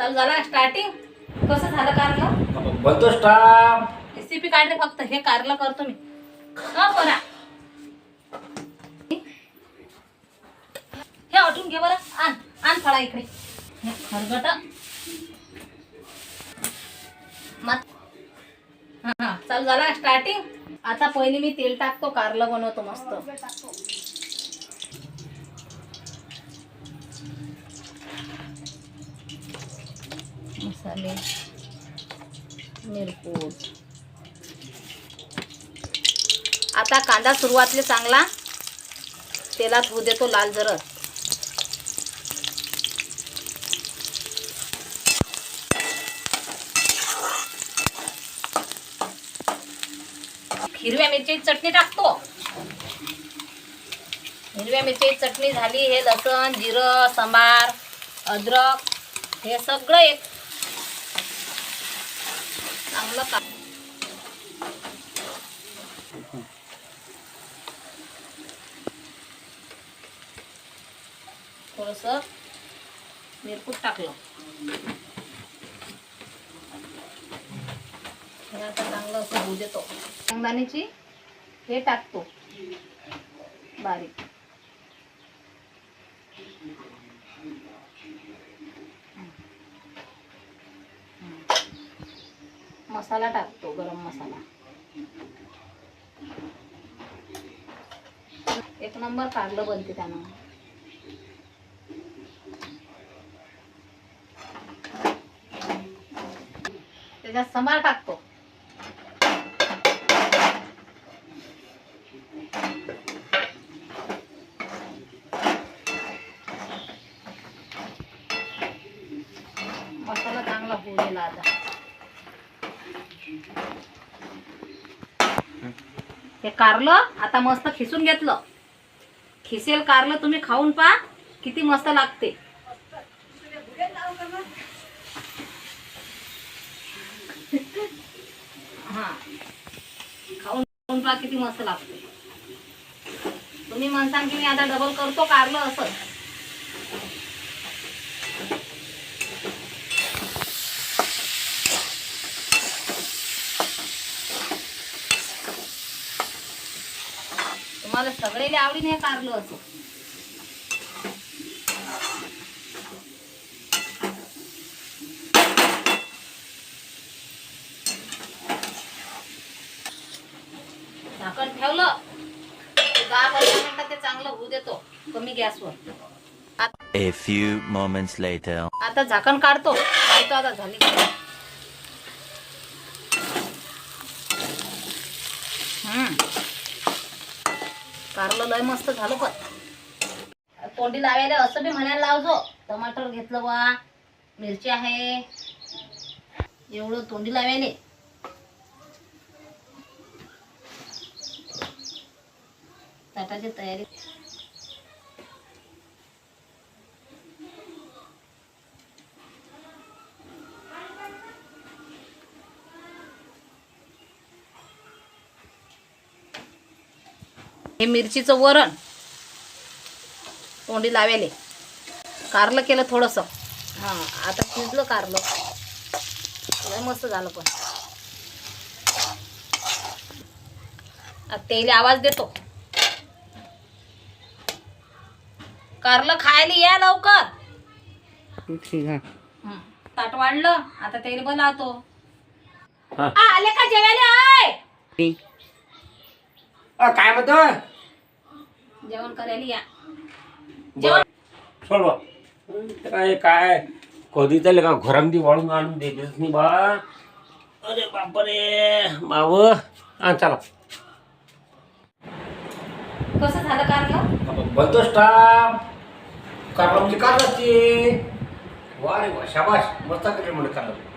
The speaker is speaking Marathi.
चालू झाला स्टार्टिंग. कसं झालं कारलं? बोलतो स्टाफ. रेसिपी काढले फक्त हे कारलं करतो मी. बरा हे वाटून घे बरं. आण फळा इकडे. हे खरगट हा चालू झाला स्टार्टिंग. आता पहिले मी तेल टाकतो. कारलं बनवतो मस्त. मसाले, मिरपूड. आता कांदा सुरुवातले चांगला तेलात होऊ देतो लाल जरद. हिरव्या मिरची चटणी टाकतो. हिरव्या मिरची चटणी झाली. हे लसण, जिरं, सांबार, अद्रक हे सगळं एक चांगलं थोडस मिरपूड टाकलं. आता चांगलं असं होऊ देतो. शेंगदाण्याची हे टाकतो बारीक. मसाला टाकतो, गरम मसाला. एक नंबर कारलं बनते त्यानं. त्याच्यात सांबार टाकतो. मसाला चांगला होऊ दिला. आता हे कारलं आता मस्त खिसून घेतलं. खिसेल कारलं तुम्ही खाऊन पहा किती मस्त लागते. हा खाऊन पहा किती मस्त लागते. तुम्ही म्हणसान की मी आता डबल करतो कारलं असं. तुम्हाला सगळेले आवडीने हे कारलं असं. झाकण ठेवलं 10-15 मिनिटात ते चांगलं होऊ देतो कमी गॅसवर. A few moments later. आता झाकण काढतो. आता झाली. कारलं लय मस्त झालं. पण तोंडी लावायला असं बी म्हणायला लावजो. टमाटर घेतलं बा, मिरची आहे, एवढं तोंडी लावायले. ताटाची तयारी. हे मिरचीचं वरण तोंडी लावेले. कारलं केलं थोडंसं. आता शिजलं कारलं. लय मस्त झालं. पण आता तेल आवाज देतो. कारलं खायला या लवकर. ताट वाढलं. आता तेल बनवतो. आले का जेवायला? काय म्हणतो? जेवण करायला या. सोड बा. काय कधी तर का घरामध्ये वाळून आणून देतेच नाही बा. अरे बापरे माव. चला. कसं झालं कारलं? बोलतो स्टाफ. कारला म्हणजे कारला असते. वा रे वा शाबाश. मस्त केले म्हणजे कारला.